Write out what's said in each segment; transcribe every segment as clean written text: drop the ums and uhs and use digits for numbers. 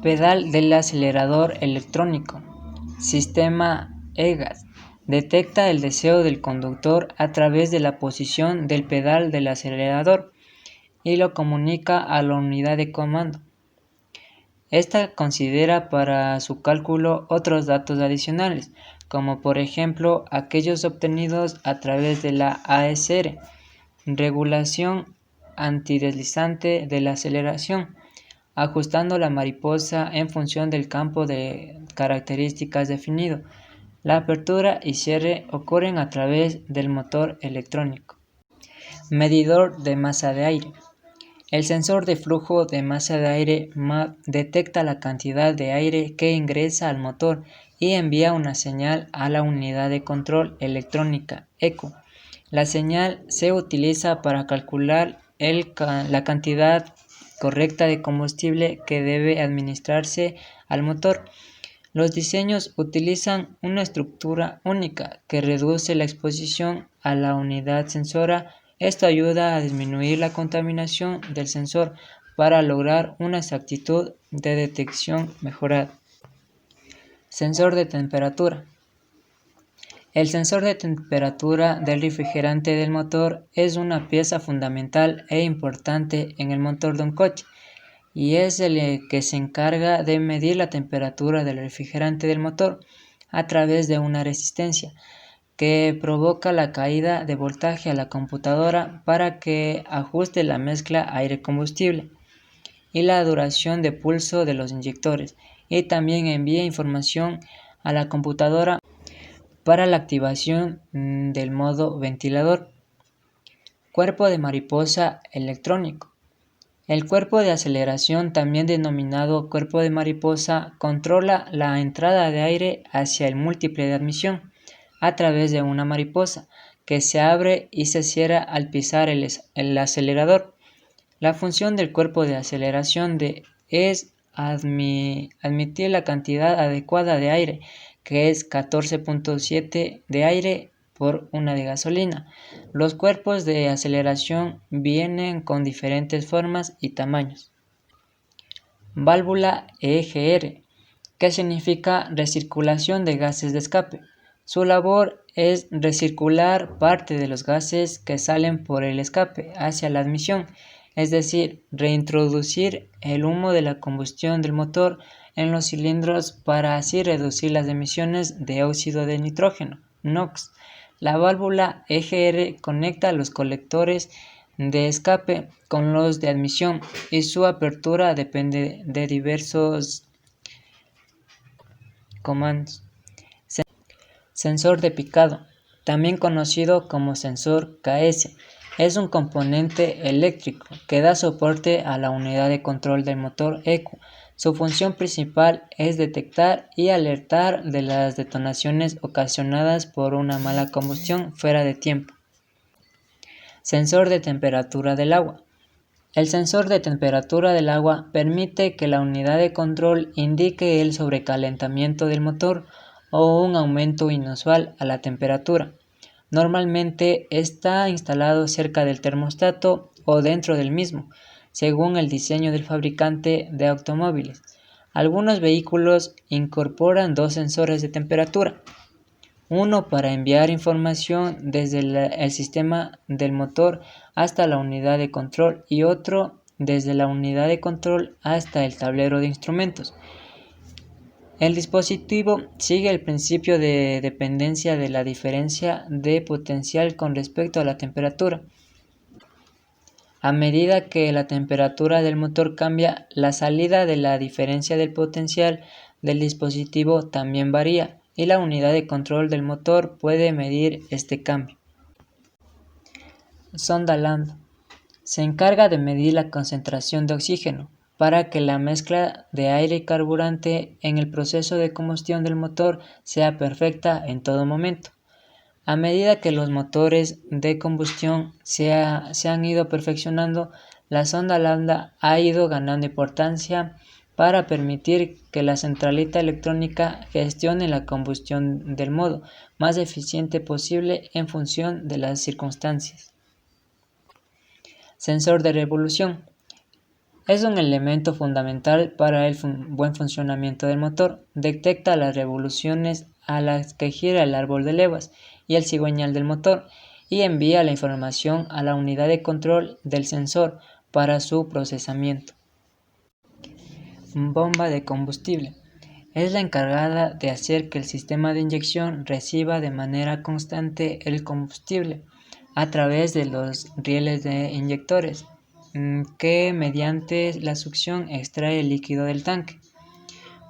pedal del acelerador electrónico, sistema EGAS, detecta el deseo del conductor a través de la posición del pedal del acelerador y lo comunica a la unidad de comando. Esta considera para su cálculo otros datos adicionales, como por ejemplo aquellos obtenidos a través de la ASR, regulación antideslizante de la aceleración, ajustando la mariposa en función del campo de características definido. La apertura y cierre ocurren a través del motor electrónico. Medidor de masa de aire. El sensor de flujo de masa de aire MAP detecta la cantidad de aire que ingresa al motor y envía una señal a la unidad de control electrónica ECO. La señal se utiliza para calcular la cantidad correcta de combustible que debe administrarse al motor. Los diseños utilizan una estructura única que reduce la exposición a la unidad sensora. Esto ayuda a disminuir la contaminación del sensor para lograr una exactitud de detección mejorada. Sensor de temperatura. El sensor de temperatura del refrigerante del motor es una pieza fundamental e importante en el motor de un coche y es el que se encarga de medir la temperatura del refrigerante del motor a través de una resistencia que provoca la caída de voltaje a la computadora para que ajuste la mezcla aire-combustible y la duración de pulso de los inyectores, y también envía información a la computadora para la activación del modo ventilador. Cuerpo de mariposa electrónico. El cuerpo de aceleración, también denominado cuerpo de mariposa, controla la entrada de aire hacia el múltiple de admisión a través de una mariposa que se abre y se cierra al pisar el acelerador. La función del cuerpo de aceleración es admitir la cantidad adecuada de aire, que es 14.7 de aire por una de gasolina. Los cuerpos de aceleración vienen con diferentes formas y tamaños. Válvula EGR, que significa recirculación de gases de escape. Su labor es recircular parte de los gases que salen por el escape hacia la admisión, es decir, reintroducir el humo de la combustión del motor en los cilindros para así reducir las emisiones de óxido de nitrógeno, NOx. La válvula EGR conecta los colectores de escape con los de admisión y su apertura depende de diversos comandos. Sensor de picado, también conocido como sensor KS, es un componente eléctrico que da soporte a la unidad de control del motor ECU. Su función principal es detectar y alertar de las detonaciones ocasionadas por una mala combustión fuera de tiempo. Sensor de temperatura del agua. El sensor de temperatura del agua permite que la unidad de control indique el sobrecalentamiento del motor o un aumento inusual a la temperatura. Normalmente está instalado cerca del termostato o dentro del mismo, según el diseño del fabricante de automóviles. Algunos vehículos incorporan dos sensores de temperatura, uno para enviar información desde el sistema del motor hasta la unidad de control y otro desde la unidad de control hasta el tablero de instrumentos. El dispositivo sigue el principio de dependencia de la diferencia de potencial con respecto a la temperatura. A medida que la temperatura del motor cambia, la salida de la diferencia del potencial del dispositivo también varía y la unidad de control del motor puede medir este cambio. Sonda Lambda. Se encarga de medir la concentración de oxígeno para que la mezcla de aire y carburante en el proceso de combustión del motor sea perfecta en todo momento. A medida que los motores de combustión se han ido perfeccionando, la sonda lambda ha ido ganando importancia para permitir que la centralita electrónica gestione la combustión del modo más eficiente posible en función de las circunstancias. Sensor de revolución. Es un elemento fundamental para el buen funcionamiento del motor. Detecta las revoluciones a las que gira el árbol de levas y el cigüeñal del motor y envía la información a la unidad de control del sensor para su procesamiento. Bomba de combustible. Es la encargada de hacer que el sistema de inyección reciba de manera constante el combustible a través de los rieles de inyectores, que mediante la succión extrae el líquido del tanque.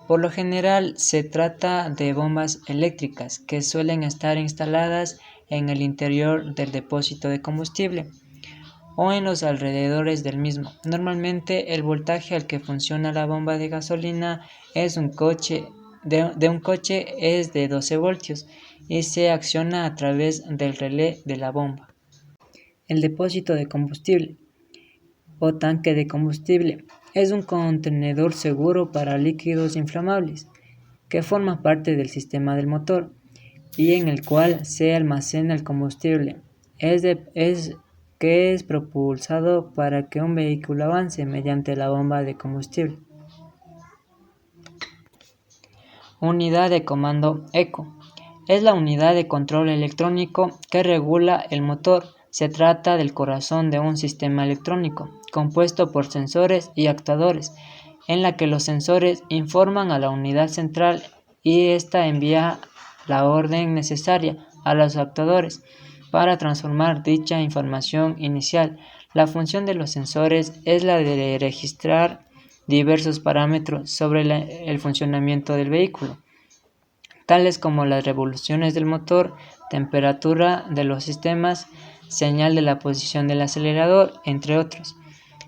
Por lo general se trata de bombas eléctricas que suelen estar instaladas en el interior del depósito de combustible o en los alrededores del mismo. Normalmente el voltaje al que funciona la bomba de gasolina es un coche es de 12 voltios y se acciona a través del relé de la bomba. El depósito de combustible o tanque de combustible es un contenedor seguro para líquidos inflamables que forma parte del sistema del motor y en el cual se almacena el combustible. Que es propulsado para que un vehículo avance mediante la bomba de combustible. Unidad de comando ECO. Es la unidad de control electrónico que regula el motor. Se trata del corazón de un sistema electrónico, compuesto por sensores y actuadores, en la que los sensores informan a la unidad central y ésta envía la orden necesaria a los actuadores para transformar dicha información inicial. La función de los sensores es la de registrar diversos parámetros sobre el funcionamiento del vehículo, tales como las revoluciones del motor, temperatura de los sistemas, señal de la posición del acelerador, entre otros.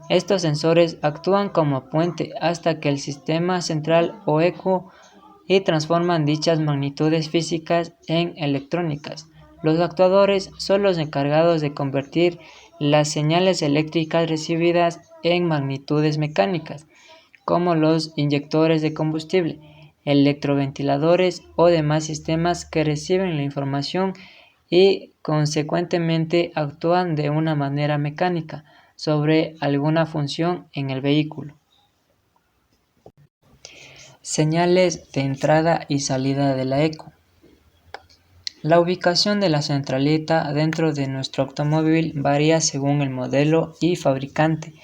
Estos sensores actúan como puente hasta que el sistema central o ECU y transforman dichas magnitudes físicas en electrónicas. Los actuadores son los encargados de convertir las señales eléctricas recibidas en magnitudes mecánicas, como los inyectores de combustible, electroventiladores o demás sistemas que reciben la información y consecuentemente actúan de una manera mecánica sobre alguna función en el vehículo. Señales de entrada y salida de la ECU. La ubicación de la centralita dentro de nuestro automóvil varía según el modelo y fabricante,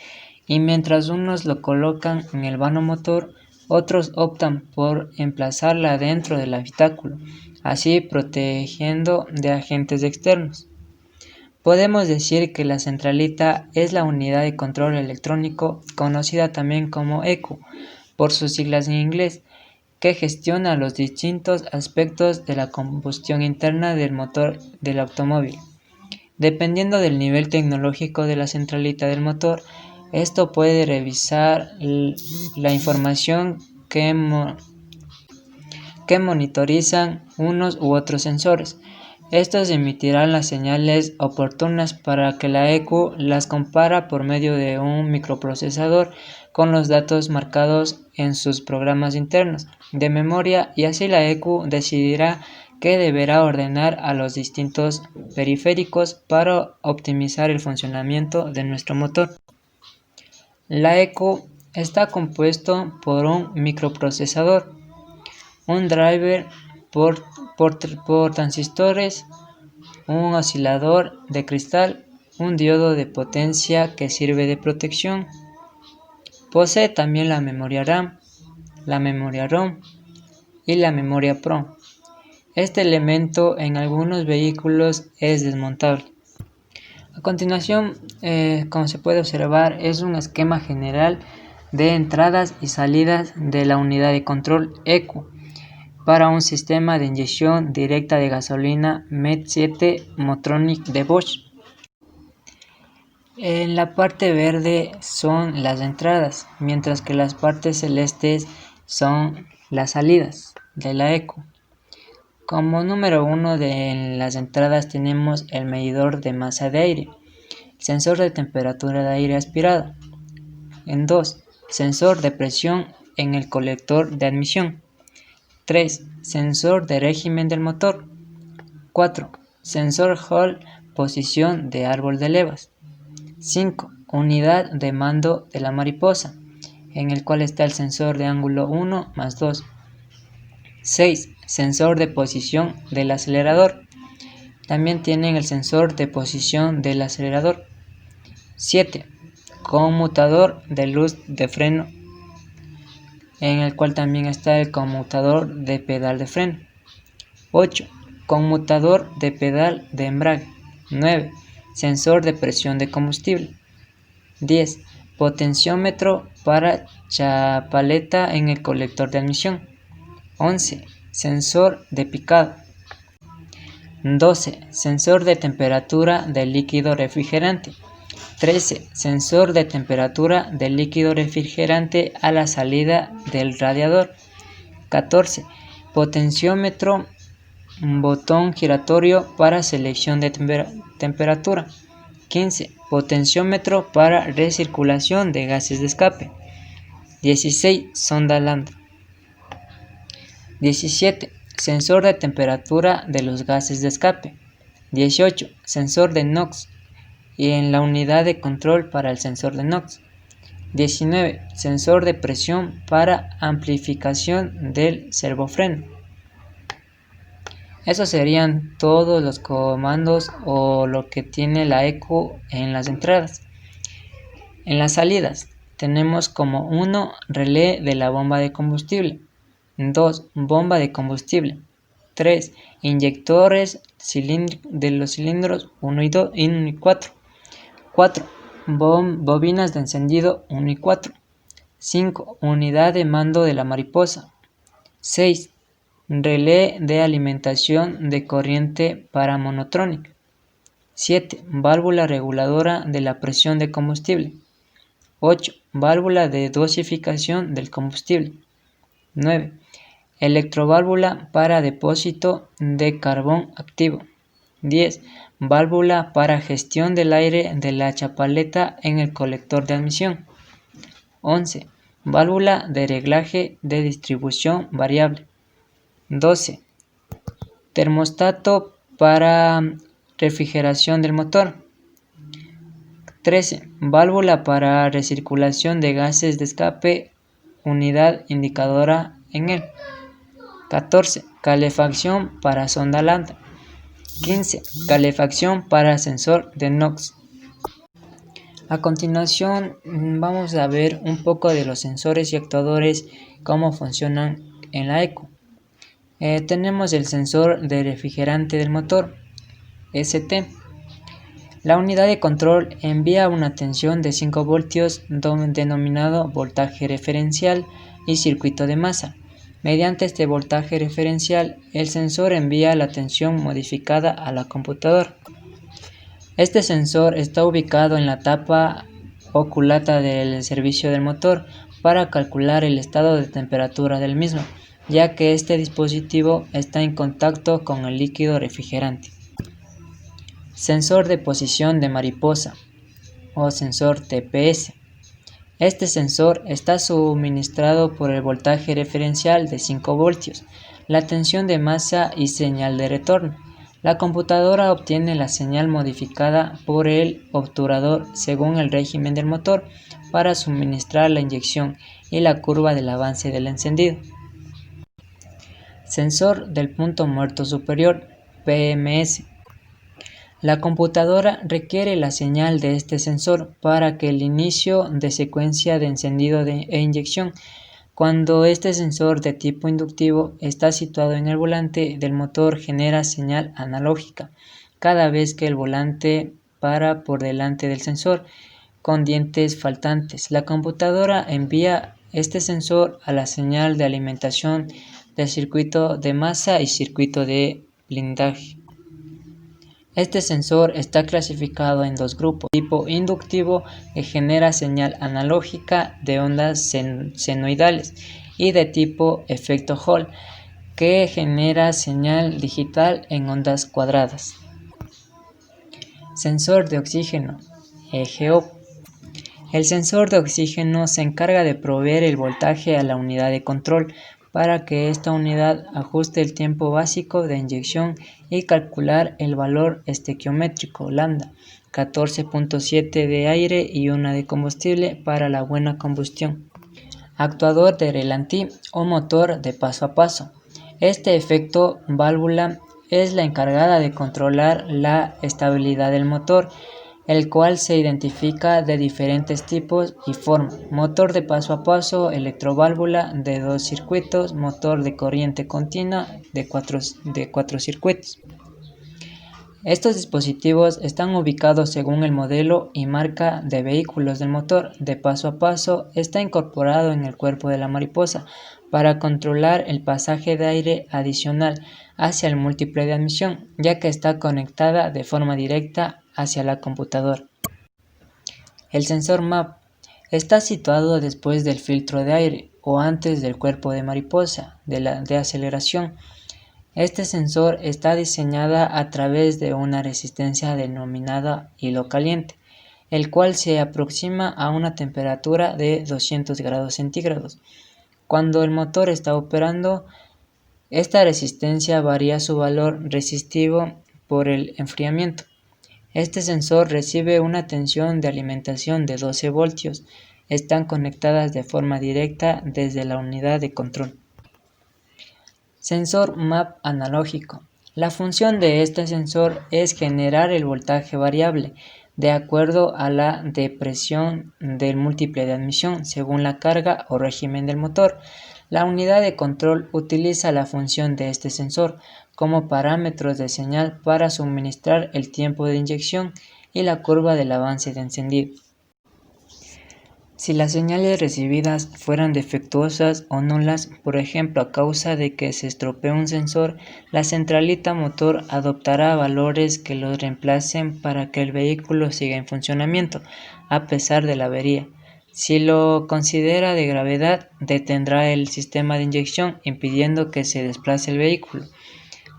y mientras unos lo colocan en el vano motor, otros optan por emplazarla dentro del habitáculo, así protegiendo de agentes externos. Podemos decir que la centralita es la unidad de control electrónico, conocida también como ECU, por sus siglas en inglés, que gestiona los distintos aspectos de la combustión interna del motor del automóvil. Dependiendo del nivel tecnológico de la centralita del motor, esto puede revisar la información que monitorizan unos u otros sensores. Estos emitirán las señales oportunas para que la ECU las compara por medio de un microprocesador con los datos marcados en sus programas internos de memoria, y así la ECU decidirá qué deberá ordenar a los distintos periféricos para optimizar el funcionamiento de nuestro motor. La ECU está compuesto por un microprocesador, un driver por transistores, un oscilador de cristal, un diodo de potencia que sirve de protección. Posee también la memoria RAM, la memoria ROM y la memoria PROM. Este elemento en algunos vehículos es desmontable. A continuación, como se puede observar, es un esquema general de entradas y salidas de la unidad de control ECU para un sistema de inyección directa de gasolina MET7 Motronic de Bosch. En la parte verde son las entradas, mientras que las partes celestes son las salidas de la ECU. Como número 1 de las entradas tenemos el medidor de masa de aire, sensor de temperatura de aire aspirado. En 2, sensor de presión en el colector de admisión. 3, sensor de régimen del motor. 4, sensor Hall posición de árbol de levas. 5, unidad de mando de la mariposa, en el cual está el sensor de ángulo 1 más 2. 6. Sensor de posición del acelerador. También tienen el sensor de posición del acelerador. 7. Conmutador de luz de freno, en el cual también está el conmutador de pedal de freno. 8. Conmutador de pedal de embrague. 9. Sensor de presión de combustible. 10. Potenciómetro para chapaleta en el colector de admisión. 11. Sensor de picado. 12. Sensor de temperatura del líquido refrigerante. 13. Sensor de temperatura del líquido refrigerante a la salida del radiador. 14. Potenciómetro, botón giratorio para selección de temperatura. 15. Potenciómetro para recirculación de gases de escape. 16. Sonda Lambda. 17. Sensor de temperatura de los gases de escape. 18. Sensor de NOx y en la unidad de control para el sensor de NOx. 19. Sensor de presión para amplificación del servofreno. Esos serían todos los comandos o lo que tiene la ECU en las entradas. En las salidas tenemos como 1 relé de la bomba de combustible, 2 bomba de combustible, 3 inyectores de los cilindros 1 y 4, 4 bobinas de encendido 1 y 4, 5 unidad de mando de la mariposa, 6 relé de alimentación de corriente para monotrónica, 7 válvula reguladora de la presión de combustible, 8 válvula de dosificación del combustible, 9 electroválvula para depósito de carbón activo, 10 válvula para gestión del aire de la chapaleta en el colector de admisión, 11 válvula de reglaje de distribución variable, 12 termostato para refrigeración del motor, 13 válvula para recirculación de gases de escape, unidad indicadora en él, 14 calefacción para sonda lambda, 15 calefacción para sensor de NOx. A continuación vamos a ver un poco de los sensores y actuadores, cómo funcionan en la ECU. Tenemos el sensor de refrigerante del motor, ST. La unidad de control envía una tensión de 5 voltios denominado voltaje referencial y circuito de masa. Mediante este voltaje referencial, el sensor envía la tensión modificada a la computadora. Este sensor está ubicado en la tapa o culata del servicio del motor para calcular el estado de temperatura del mismo, ya que este dispositivo está en contacto con el líquido refrigerante. Sensor de posición de mariposa o sensor TPS. Este sensor está suministrado por el voltaje referencial de 5 voltios, la tensión de masa y señal de retorno. La computadora obtiene la señal modificada por el obturador según el régimen del motor para suministrar la inyección y la curva del avance del encendido. Sensor del punto muerto superior, PMS. La computadora requiere la señal de este sensor para que el inicio de secuencia de encendido e inyección. Cuando este sensor de tipo inductivo está situado en el volante del motor, genera señal analógica cada vez que el volante para por delante del sensor con dientes faltantes. La computadora envía este sensor a la señal de alimentación del circuito de masa y circuito de blindaje. Este sensor está clasificado en dos grupos: tipo inductivo, que genera señal analógica de ondas senoidales, y de tipo efecto Hall, que genera señal digital en ondas cuadradas. Sensor de oxígeno, EGO. El sensor de oxígeno se encarga de proveer el voltaje a la unidad de control para que esta unidad ajuste el tiempo básico de inyección y calcular el valor estequiométrico lambda 14.7 de aire y 1 de combustible para la buena combustión. Actuador de relantí o motor de paso a paso. Este efecto válvula es la encargada de controlar la estabilidad del motor, el cual se identifica de diferentes tipos y formas: motor de paso a paso, electroválvula de 2 circuitos, motor de corriente continua de 4 circuitos. Estos dispositivos están ubicados según el modelo y marca de vehículos del motor de paso a paso. Está incorporado en el cuerpo de la mariposa para controlar el pasaje de aire adicional hacia el múltiple de admisión, ya que está conectada de forma directa hacia la computadora. El sensor MAP está situado después del filtro de aire o antes del cuerpo de mariposa de aceleración. Este sensor está diseñada a través de una resistencia denominada hilo caliente, el cual se aproxima a una temperatura de 200 grados centígrados. Cuando el motor está operando, esta resistencia varía su valor resistivo por el enfriamiento. Este sensor recibe una tensión de alimentación de 12 voltios. Están conectadas de forma directa desde la unidad de control. Sensor MAP analógico. La función de este sensor es generar el voltaje variable de acuerdo a la depresión del múltiple de admisión según la carga o régimen del motor. La unidad de control utiliza la función de este sensor como parámetros de señal para suministrar el tiempo de inyección y la curva del avance de encendido. Si las señales recibidas fueran defectuosas o nulas, por ejemplo a causa de que se estropeó un sensor, la centralita motor adoptará valores que los reemplacen para que el vehículo siga en funcionamiento, a pesar de la avería. Si lo considera de gravedad, detendrá el sistema de inyección, impidiendo que se desplace el vehículo.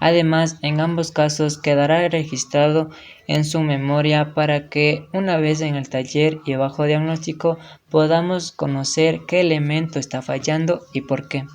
Además, en ambos casos quedará registrado en su memoria para que, una vez en el taller y bajo diagnóstico, podamos conocer qué elemento está fallando y por qué.